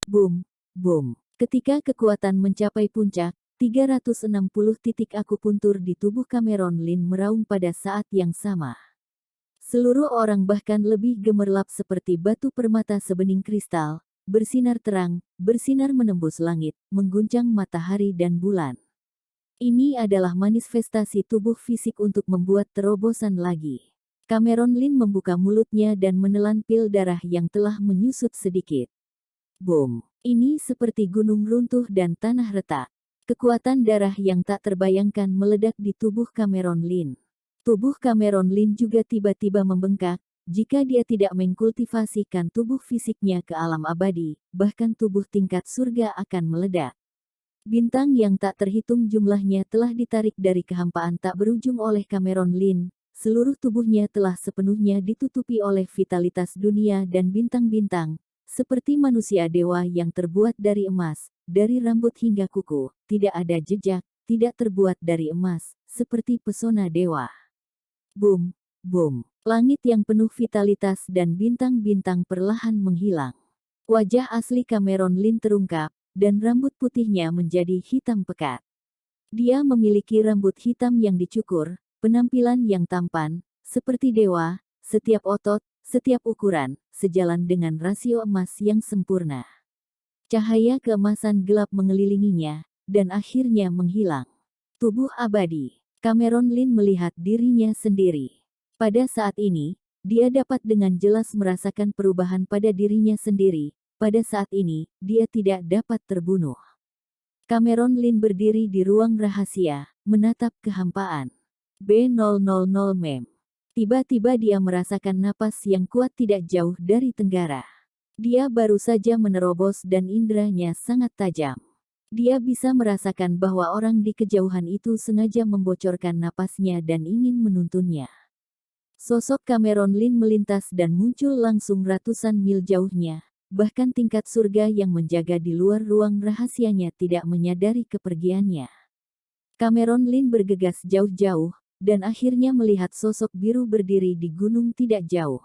Boom, boom. Ketika kekuatan mencapai puncak, 360 titik akupuntur di tubuh Cameron Lin meraung pada saat yang sama. Seluruh orang bahkan lebih gemerlap seperti batu permata sebening kristal, bersinar terang, bersinar menembus langit, mengguncang matahari dan bulan. Ini adalah manifestasi tubuh fisik untuk membuat terobosan lagi. Cameron Lin membuka mulutnya dan menelan pil darah yang telah menyusut sedikit. Boom! Ini seperti gunung runtuh dan tanah retak. Kekuatan darah yang tak terbayangkan meledak di tubuh Cameron Lin. Tubuh Cameron Lin juga tiba-tiba membengkak, jika dia tidak mengkultivasikan tubuh fisiknya ke alam abadi, bahkan tubuh tingkat surga akan meledak. Bintang yang tak terhitung jumlahnya telah ditarik dari kehampaan tak berujung oleh Cameron Lin. Seluruh tubuhnya telah sepenuhnya ditutupi oleh vitalitas dunia dan bintang-bintang, seperti manusia dewa yang terbuat dari emas, dari rambut hingga kuku, tidak ada jejak, tidak terbuat dari emas, seperti pesona dewa. Boom, boom. Langit yang penuh vitalitas dan bintang-bintang perlahan menghilang. Wajah asli Cameron Lin terungkap, dan rambut putihnya menjadi hitam pekat. Dia memiliki rambut hitam yang dicukur, penampilan yang tampan, seperti dewa, setiap otot, setiap ukuran, sejalan dengan rasio emas yang sempurna. Cahaya keemasan gelap mengelilinginya, dan akhirnya menghilang. Tubuh abadi. Cameron Lin melihat dirinya sendiri. Pada saat ini, dia dapat dengan jelas merasakan perubahan pada dirinya sendiri. Pada saat ini, dia tidak dapat terbunuh. Cameron Lin berdiri di ruang rahasia, menatap kehampaan. B000 Mem. Tiba-tiba dia merasakan napas yang kuat tidak jauh dari tenggara. Dia baru saja menerobos dan inderanya sangat tajam. Dia bisa merasakan bahwa orang di kejauhan itu sengaja membocorkan napasnya dan ingin menuntunnya. Sosok Cameron Lin melintas dan muncul langsung ratusan mil jauhnya. Bahkan tingkat surga yang menjaga di luar ruang rahasianya tidak menyadari kepergiannya. Cameron Lin bergegas jauh-jauh, dan akhirnya melihat sosok biru berdiri di gunung tidak jauh.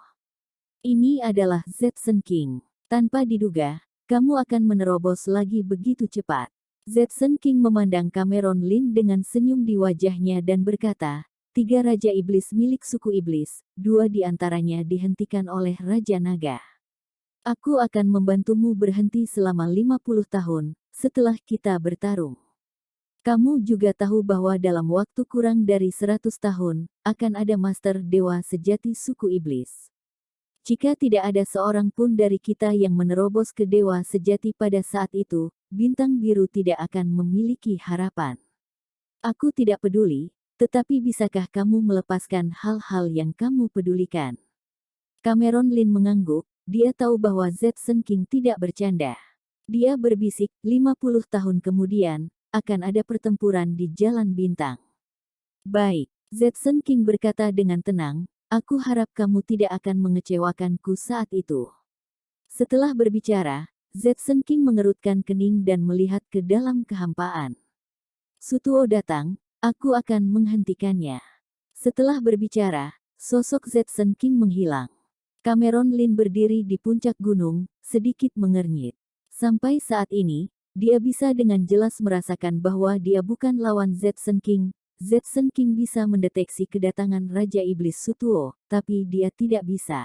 Ini adalah Zetsun King. Tanpa diduga, kamu akan menerobos lagi begitu cepat. Zetsun King memandang Cameron Lin dengan senyum di wajahnya dan berkata, 3 Raja Iblis milik suku Iblis, 2 di antaranya dihentikan oleh Raja Naga. Aku akan membantumu berhenti selama 50 tahun, setelah kita bertarung. Kamu juga tahu bahwa dalam waktu kurang dari 100 tahun, akan ada Master Dewa Sejati suku Iblis. Jika tidak ada seorang pun dari kita yang menerobos ke Dewa Sejati pada saat itu, bintang biru tidak akan memiliki harapan. Aku tidak peduli, tetapi bisakah kamu melepaskan hal-hal yang kamu pedulikan? Cameron Lin mengangguk, dia tahu bahwa Zetsun King tidak bercanda. Dia berbisik, 50 tahun kemudian, akan ada pertempuran di Jalan Bintang. Baik, Zetsun King berkata dengan tenang, aku harap kamu tidak akan mengecewakanku saat itu. Setelah berbicara, Zetsun King mengerutkan kening dan melihat ke dalam kehampaan. Sutuo datang, aku akan menghentikannya. Setelah berbicara, sosok Zetsun King menghilang. Cameron Lin berdiri di puncak gunung, sedikit mengernyit. Sampai saat ini, dia bisa dengan jelas merasakan bahwa dia bukan lawan Zetsun King. Zetsun King bisa mendeteksi kedatangan Raja Iblis Sutuo, tapi dia tidak bisa.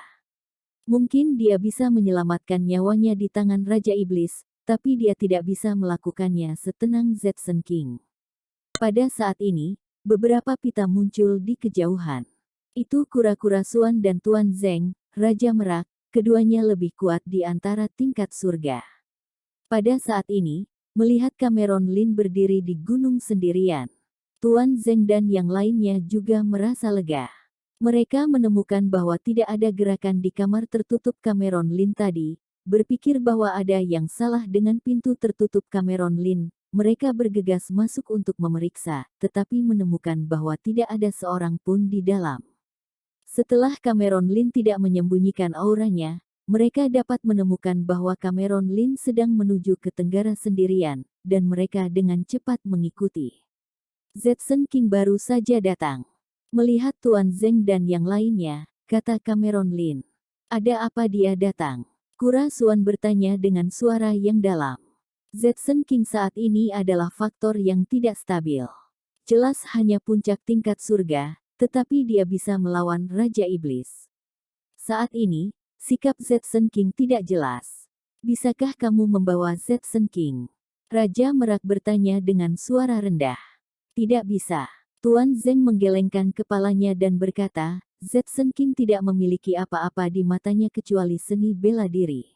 Mungkin dia bisa menyelamatkan nyawanya di tangan Raja Iblis, tapi dia tidak bisa melakukannya setenang Zetsun King. Pada saat ini, beberapa pita muncul di kejauhan. Itu kura-kura Suan dan Tuan Zeng, Raja Merak, keduanya lebih kuat di antara tingkat surga. Pada saat ini, melihat Cameron Lin berdiri di gunung sendirian, Tuan Zeng dan yang lainnya juga merasa lega. Mereka menemukan bahwa tidak ada gerakan di kamar tertutup Cameron Lin tadi, berpikir bahwa ada yang salah dengan pintu tertutup Cameron Lin. Mereka bergegas masuk untuk memeriksa, tetapi menemukan bahwa tidak ada seorang pun di dalam. Setelah Cameron Lin tidak menyembunyikan auranya, mereka dapat menemukan bahwa Cameron Lin sedang menuju ke tenggara sendirian, dan mereka dengan cepat mengikuti. Zetsun King baru saja datang. Melihat Tuan Zeng dan yang lainnya, kata Cameron Lin. Ada apa dia datang? Kura Suan bertanya dengan suara yang dalam. Zetsun King saat ini adalah faktor yang tidak stabil. Jelas hanya puncak tingkat surga, tetapi dia bisa melawan Raja Iblis. Saat ini, sikap Zetsun King tidak jelas. Bisakah kamu membawa Zetsun King? Raja Merak bertanya dengan suara rendah. Tidak bisa. Tuan Zeng menggelengkan kepalanya dan berkata, Zetsun King tidak memiliki apa-apa di matanya kecuali seni bela diri.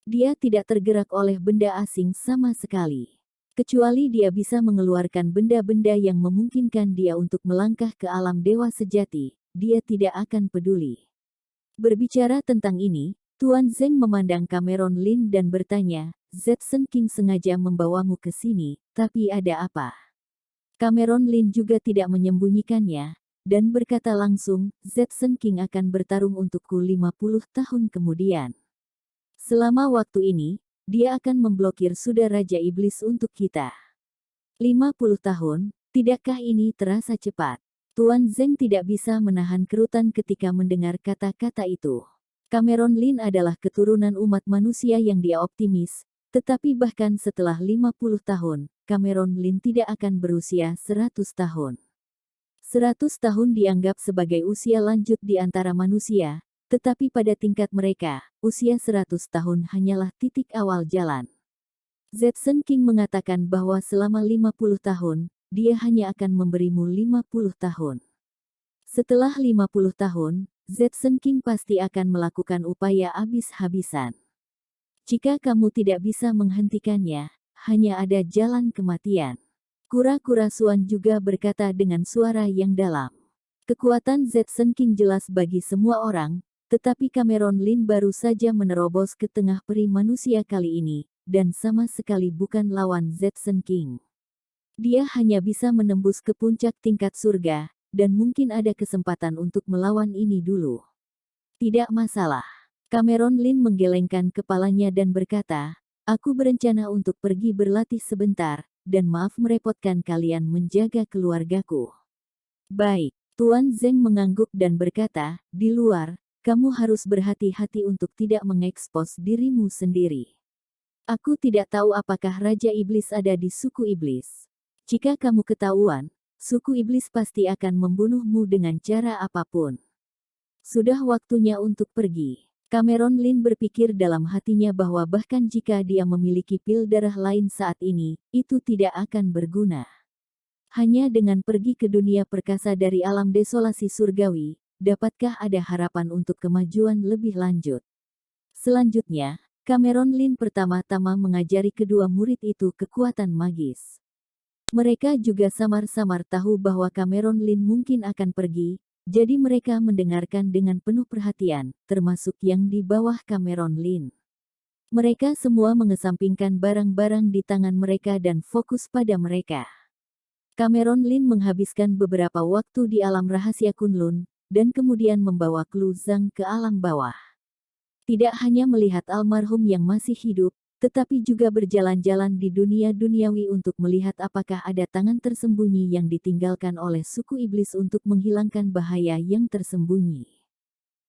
Dia tidak tergerak oleh benda asing sama sekali. Kecuali dia bisa mengeluarkan benda-benda yang memungkinkan dia untuk melangkah ke alam dewa sejati, dia tidak akan peduli. Berbicara tentang ini, Tuan Zeng memandang Cameron Lin dan bertanya, Zetsun King sengaja membawamu ke sini, tapi ada apa? Cameron Lin juga tidak menyembunyikannya, dan berkata langsung, Zetsun King akan bertarung untukku 50 tahun kemudian. Selama waktu ini, dia akan memblokir Suda Raja Iblis untuk kita. 50 tahun, tidakkah ini terasa cepat? Tuan Zeng tidak bisa menahan kerutan ketika mendengar kata-kata itu. Cameron Lin adalah keturunan umat manusia yang dia optimis, tetapi bahkan setelah 50 tahun, Cameron Lin tidak akan berusia 100 tahun. 100 tahun dianggap sebagai usia lanjut di antara manusia, tetapi pada tingkat mereka, usia 100 tahun hanyalah titik awal jalan. Zetsun King mengatakan bahwa selama 50 tahun, dia hanya akan memberimu 50 tahun. Setelah 50 tahun, Zetsun King pasti akan melakukan upaya habis-habisan. Jika kamu tidak bisa menghentikannya, hanya ada jalan kematian. Kura-kura Suan juga berkata dengan suara yang dalam. Kekuatan Zetsun King jelas bagi semua orang, tetapi Cameron Lin baru saja menerobos ke tengah peri manusia kali ini, dan sama sekali bukan lawan Zetsun King. Dia hanya bisa menembus ke puncak tingkat surga, dan mungkin ada kesempatan untuk melawan ini dulu. Tidak masalah. Cameron Lin menggelengkan kepalanya dan berkata, aku berencana untuk pergi berlatih sebentar, dan maaf merepotkan kalian menjaga keluargaku. Baik, Tuan Zeng mengangguk dan berkata, di luar, kamu harus berhati-hati untuk tidak mengekspos dirimu sendiri. Aku tidak tahu apakah Raja Iblis ada di suku Iblis. Jika kamu ketahuan, suku Iblis pasti akan membunuhmu dengan cara apapun. Sudah waktunya untuk pergi. Cameron Lin berpikir dalam hatinya bahwa bahkan jika dia memiliki pil darah lain saat ini, itu tidak akan berguna. Hanya dengan pergi ke dunia perkasa dari alam desolasi surgawi, dapatkah ada harapan untuk kemajuan lebih lanjut? Selanjutnya, Cameron Lin pertama-tama mengajari kedua murid itu kekuatan magis. Mereka juga samar-samar tahu bahwa Cameron Lin mungkin akan pergi, jadi mereka mendengarkan dengan penuh perhatian, termasuk yang di bawah Cameron Lin. Mereka semua mengesampingkan barang-barang di tangan mereka dan fokus pada mereka. Cameron Lin menghabiskan beberapa waktu di alam rahasia Kunlun, dan kemudian membawa Klu Zhang ke alam bawah. Tidak hanya melihat almarhum yang masih hidup, tetapi juga berjalan-jalan di dunia duniawi untuk melihat apakah ada tangan tersembunyi yang ditinggalkan oleh suku iblis untuk menghilangkan bahaya yang tersembunyi.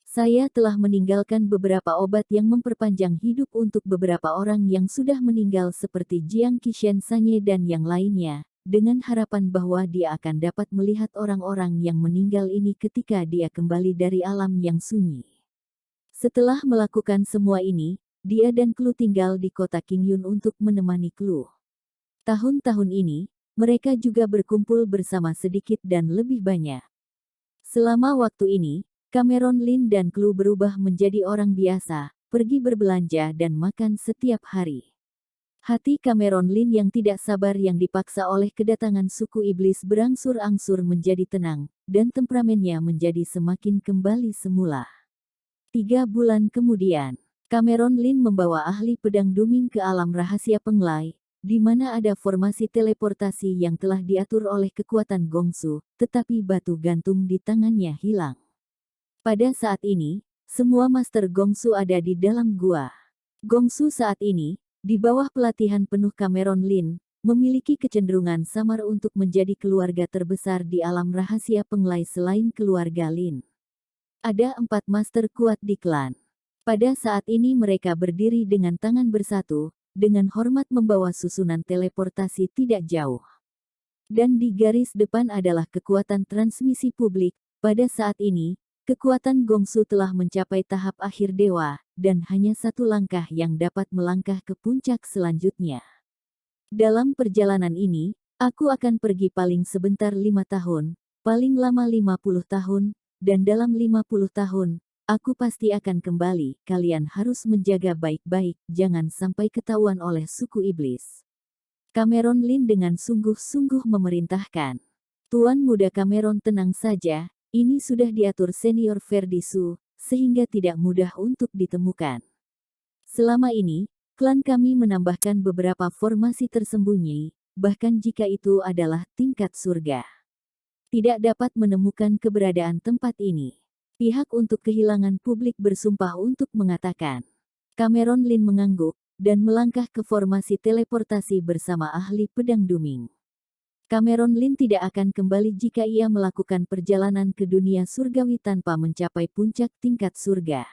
Saya telah meninggalkan beberapa obat yang memperpanjang hidup untuk beberapa orang yang sudah meninggal seperti Jiang Qishen Sanye dan yang lainnya, dengan harapan bahwa dia akan dapat melihat orang-orang yang meninggal ini ketika dia kembali dari alam yang sunyi. Setelah melakukan semua ini, dia dan Klu tinggal di kota Qingyun untuk menemani Klu. Tahun-tahun ini, mereka juga berkumpul bersama sedikit dan lebih banyak. Selama waktu ini, Cameron Lin dan Klu berubah menjadi orang biasa, pergi berbelanja dan makan setiap hari. Hati Cameron Lin yang tidak sabar yang dipaksa oleh kedatangan suku iblis berangsur-angsur menjadi tenang, dan temperamennya menjadi semakin kembali semula. 3 bulan kemudian, Cameron Lin membawa ahli pedang Duming ke alam rahasia Penglai, di mana ada formasi teleportasi yang telah diatur oleh kekuatan Gongsu, tetapi batu gantung di tangannya hilang. Pada saat ini, semua Master Gongsu ada di dalam gua. Gongsu saat ini, di bawah pelatihan penuh Cameron Lin, memiliki kecenderungan samar untuk menjadi keluarga terbesar di alam rahasia Penglai selain keluarga Lin. Ada 4 master kuat di klan. Pada saat ini mereka berdiri dengan tangan bersatu, dengan hormat membawa susunan teleportasi tidak jauh. Dan di garis depan adalah kekuatan transmisi publik. Pada saat ini, kekuatan Gongsu telah mencapai tahap akhir dewa, dan hanya satu langkah yang dapat melangkah ke puncak selanjutnya. Dalam perjalanan ini, aku akan pergi paling sebentar 5 tahun, paling lama 50 tahun, dan dalam 50 tahun, aku pasti akan kembali. Kalian harus menjaga baik-baik, jangan sampai ketahuan oleh suku iblis. Cameron Lin dengan sungguh-sungguh memerintahkan. Tuan muda Cameron tenang saja, ini sudah diatur senior Verdisu, sehingga tidak mudah untuk ditemukan. Selama ini, klan kami menambahkan beberapa formasi tersembunyi, bahkan jika itu adalah tingkat surga. Tidak dapat menemukan keberadaan tempat ini. Pihak untuk kehilangan publik bersumpah untuk mengatakan. Cameron Lin mengangguk, dan melangkah ke formasi teleportasi bersama ahli pedang duming. Cameron Lin tidak akan kembali jika ia melakukan perjalanan ke dunia surgawi tanpa mencapai puncak tingkat surga.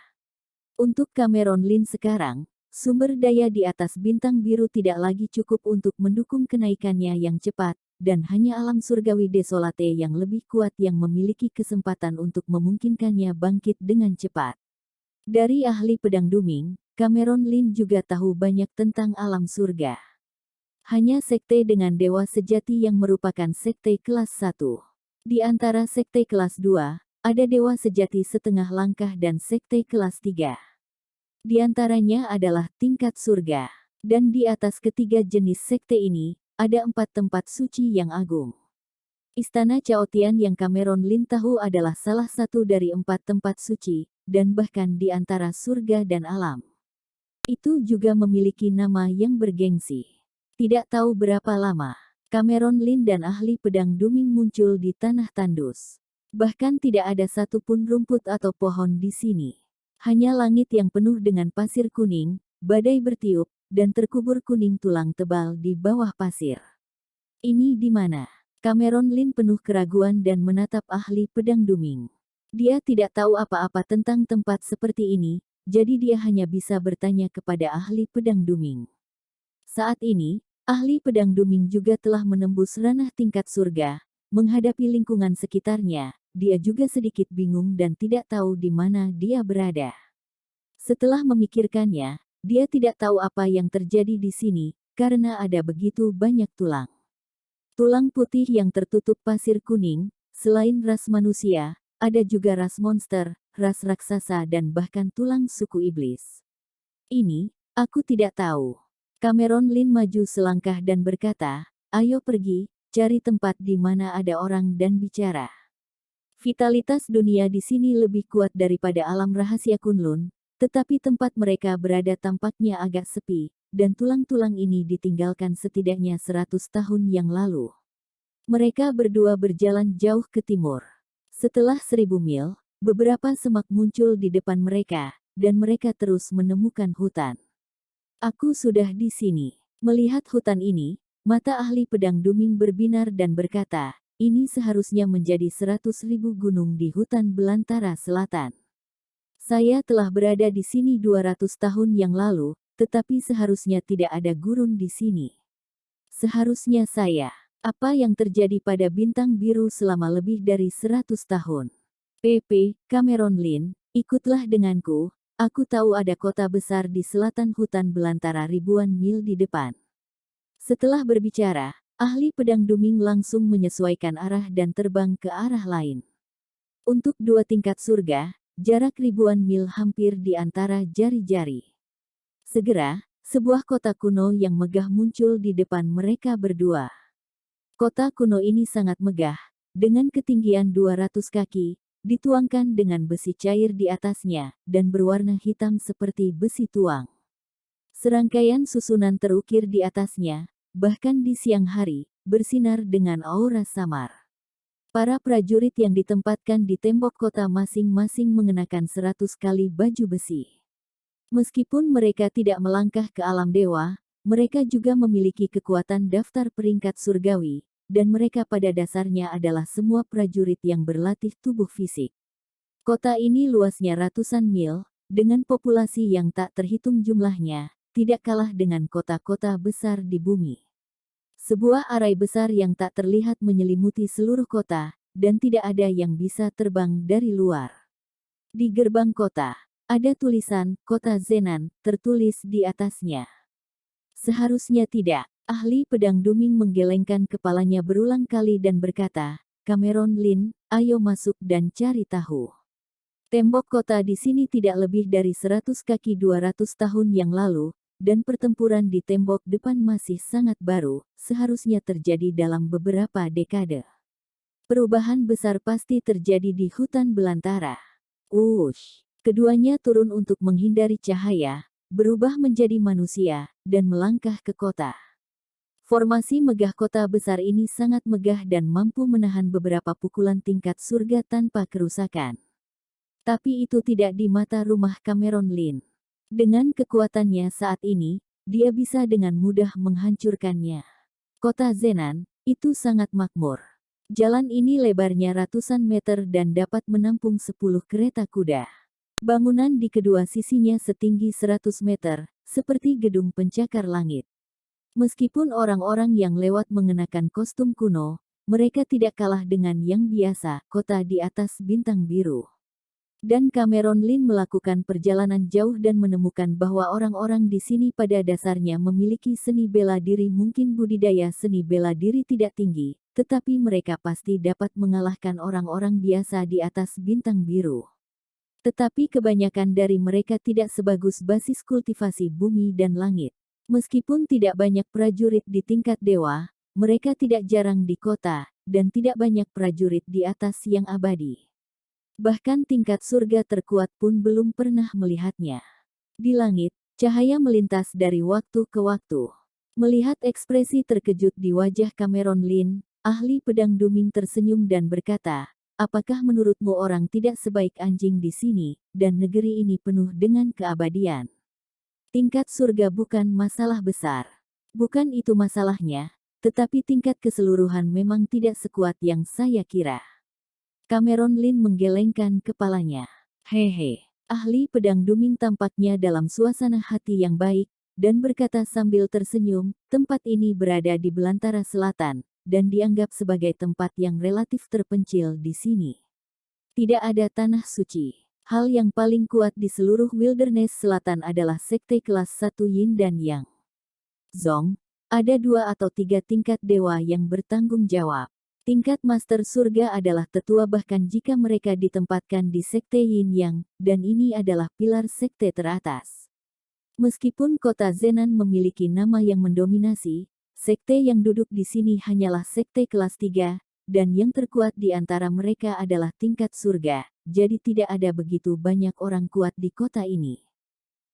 Untuk Cameron Lin sekarang, sumber daya di atas bintang biru tidak lagi cukup untuk mendukung kenaikannya yang cepat, dan hanya alam surgawi desolate yang lebih kuat yang memiliki kesempatan untuk memungkinkannya bangkit dengan cepat. Dari ahli pedang duming, Cameron Lin juga tahu banyak tentang alam surga. Hanya sekte dengan dewa sejati yang merupakan sekte kelas 1. Di antara sekte kelas 2, ada dewa sejati setengah langkah dan sekte kelas 3. Di antaranya adalah tingkat surga. Dan di atas ketiga jenis sekte ini, ada 4 tempat suci yang agung. Istana Chaotian yang Cameron Lin tahu adalah salah satu dari 4 tempat suci, dan bahkan di antara surga dan alam. Itu juga memiliki nama yang bergengsi. Tidak tahu berapa lama, Cameron Lin dan ahli pedang duming muncul di tanah tandus. Bahkan tidak ada satupun rumput atau pohon di sini. Hanya langit yang penuh dengan pasir kuning, badai bertiup, dan terkubur kuning tulang tebal di bawah pasir. Ini di mana? Cameron Lin penuh keraguan dan menatap ahli pedang duming. Dia tidak tahu apa-apa tentang tempat seperti ini, jadi dia hanya bisa bertanya kepada ahli pedang duming. Saat ini, ahli pedang duming juga telah menembus ranah tingkat surga. Menghadapi lingkungan sekitarnya, dia juga sedikit bingung dan tidak tahu di mana dia berada. Setelah memikirkannya, dia tidak tahu apa yang terjadi di sini, karena ada begitu banyak tulang. Tulang putih yang tertutup pasir kuning, selain ras manusia, ada juga ras monster, ras raksasa dan bahkan tulang suku iblis. Ini, aku tidak tahu. Cameron Lin maju selangkah dan berkata, ayo pergi, cari tempat di mana ada orang dan bicara. Vitalitas dunia di sini lebih kuat daripada alam rahasia Kunlun, tetapi tempat mereka berada tampaknya agak sepi, dan tulang-tulang ini ditinggalkan setidaknya 100 tahun yang lalu. Mereka berdua berjalan jauh ke timur. Setelah 1000 mil, beberapa semak muncul di depan mereka, dan mereka terus menemukan hutan. Aku sudah di sini. Melihat hutan ini, mata ahli pedang duming berbinar dan berkata, ini seharusnya menjadi 100.000 gunung di hutan belantara selatan. Saya telah berada di sini 200 tahun yang lalu, tetapi seharusnya tidak ada gurun di sini. Seharusnya saya. Apa yang terjadi pada bintang biru selama lebih dari 100 tahun? PP, Cameron Lin, ikutlah denganku, aku tahu ada kota besar di selatan hutan belantara ribuan mil di depan. Setelah berbicara, ahli pedang duming langsung menyesuaikan arah dan terbang ke arah lain. Untuk 2 tingkat surga, jarak ribuan mil hampir di antara jari-jari. Segera, sebuah kota kuno yang megah muncul di depan mereka berdua. Kota kuno ini sangat megah, dengan ketinggian 200 kaki, dituangkan dengan besi cair di atasnya, dan berwarna hitam seperti besi tuang. Serangkaian susunan terukir di atasnya, bahkan di siang hari, bersinar dengan aura samar. Para prajurit yang ditempatkan di tembok kota masing-masing mengenakan 100 kali baju besi. Meskipun mereka tidak melangkah ke alam dewa, mereka juga memiliki kekuatan daftar peringkat surgawi, dan mereka pada dasarnya adalah semua prajurit yang berlatih tubuh fisik. Kota ini luasnya ratusan mil, dengan populasi yang tak terhitung jumlahnya, tidak kalah dengan kota-kota besar di bumi. Sebuah arai besar yang tak terlihat menyelimuti seluruh kota, dan tidak ada yang bisa terbang dari luar. Di gerbang kota, ada tulisan "Kota Zenan" tertulis di atasnya. Seharusnya tidak. Ahli pedang duming menggelengkan kepalanya berulang kali dan berkata, "Cameron Lin, ayo masuk dan cari tahu." Tembok kota di sini tidak lebih dari 100 kaki 200 tahun yang lalu, dan pertempuran di tembok depan masih sangat baru, seharusnya terjadi dalam beberapa dekade. Perubahan besar pasti terjadi di hutan belantara. Wush! Keduanya turun untuk menghindari cahaya, berubah menjadi manusia, dan melangkah ke kota. Formasi megah kota besar ini sangat megah dan mampu menahan beberapa pukulan tingkat surga tanpa kerusakan. Tapi itu tidak di mata rumah Cameron Lin. Dengan kekuatannya saat ini, dia bisa dengan mudah menghancurkannya. Kota Zenan, itu sangat makmur. Jalan ini lebarnya ratusan meter dan dapat menampung 10 kereta kuda. Bangunan di kedua sisinya setinggi 100 meter, seperti gedung pencakar langit. Meskipun orang-orang yang lewat mengenakan kostum kuno, mereka tidak kalah dengan yang biasa, kota di atas bintang biru. Dan Cameron Lin melakukan perjalanan jauh dan menemukan bahwa orang-orang di sini pada dasarnya memiliki seni bela diri. Mungkin budidaya seni bela diri tidak tinggi, tetapi mereka pasti dapat mengalahkan orang-orang biasa di atas bintang biru. Tetapi kebanyakan dari mereka tidak sebagus basis kultivasi bumi dan langit. Meskipun tidak banyak prajurit di tingkat dewa, mereka tidak jarang di kota, dan tidak banyak prajurit di atas yang abadi. Bahkan tingkat surga terkuat pun belum pernah melihatnya. Di langit, cahaya melintas dari waktu ke waktu. Melihat ekspresi terkejut di wajah Cameron Lin, ahli pedang duming tersenyum dan berkata, "Apakah menurutmu orang tidak sebaik anjing di sini, dan negeri ini penuh dengan keabadian? Tingkat surga bukan masalah besar. Bukan itu masalahnya, tetapi tingkat keseluruhan memang tidak sekuat yang saya kira." Cameron Lin menggelengkan kepalanya. "Hehe." Ahli pedang duming tampaknya dalam suasana hati yang baik, dan berkata sambil tersenyum, "Tempat ini berada di belantara selatan, dan dianggap sebagai tempat yang relatif terpencil di sini. Tidak ada tanah suci. Hal yang paling kuat di seluruh wilderness selatan adalah sekte kelas 1 Yin dan Yang. Zong, ada 2 atau 3 tingkat dewa yang bertanggung jawab. Tingkat master surga adalah tetua bahkan jika mereka ditempatkan di sekte Yin Yang, dan ini adalah pilar sekte teratas. Meskipun kota Zenan memiliki nama yang mendominasi, sekte yang duduk di sini hanyalah sekte kelas 3, dan yang terkuat di antara mereka adalah tingkat surga, jadi tidak ada begitu banyak orang kuat di kota ini."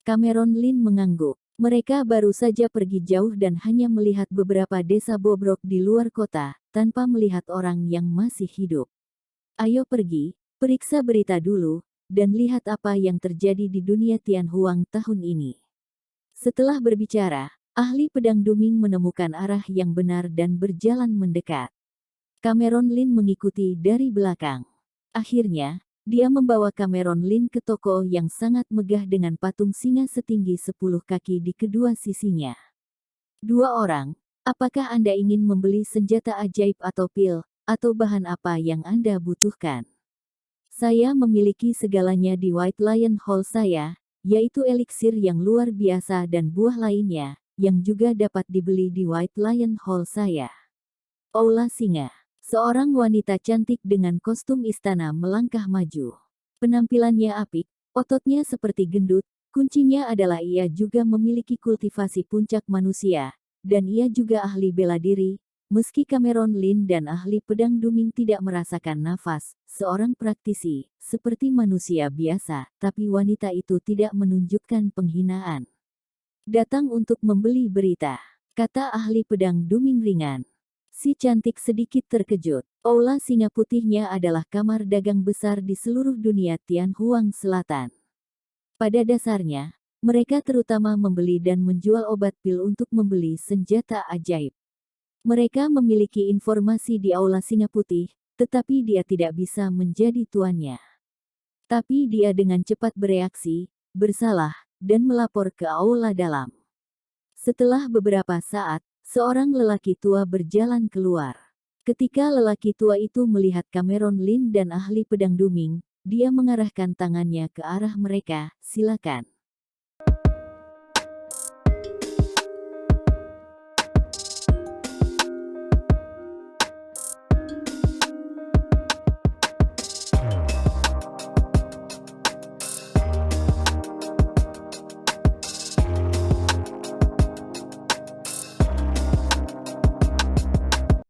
Cameron Lin mengangguk. Mereka baru saja pergi jauh dan hanya melihat beberapa desa bobrok di luar kota, tanpa melihat orang yang masih hidup. "Ayo pergi, periksa berita dulu, dan lihat apa yang terjadi di dunia Tianhuang tahun ini." Setelah berbicara, ahli pedang duming menemukan arah yang benar dan berjalan mendekat. Cameron Lin mengikuti dari belakang. Akhirnya, dia membawa Cameron Lin ke toko yang sangat megah dengan patung singa setinggi 10 kaki di kedua sisinya. "Dua orang, apakah Anda ingin membeli senjata ajaib atau pil, atau bahan apa yang Anda butuhkan? Saya memiliki segalanya di White Lion Hall saya, yaitu eliksir yang luar biasa dan buah lainnya, yang juga dapat dibeli di White Lion Hall saya." Aula singa. Seorang wanita cantik dengan kostum istana melangkah maju. Penampilannya apik, ototnya seperti gendut, kuncinya adalah ia juga memiliki kultivasi puncak manusia, dan ia juga ahli bela diri. Meski Cameron Lin dan ahli pedang duming tidak merasakan nafas, seorang praktisi, seperti manusia biasa, tapi wanita itu tidak menunjukkan penghinaan. "Datang untuk membeli berita," kata ahli pedang duming ringan. Si cantik sedikit terkejut. Aula singa putihnya adalah kamar dagang besar di seluruh dunia Tianhuang Selatan. Pada dasarnya, mereka terutama membeli dan menjual obat pil untuk membeli senjata ajaib. Mereka memiliki informasi di Aula Singa Putih, tetapi dia tidak bisa menjadi tuannya. Tapi dia dengan cepat bereaksi, bersalah, dan melapor ke aula dalam. Setelah beberapa saat, seorang lelaki tua berjalan keluar. Ketika lelaki tua itu melihat Cameron Lin dan ahli pedang Duming, dia mengarahkan tangannya ke arah mereka, silakan.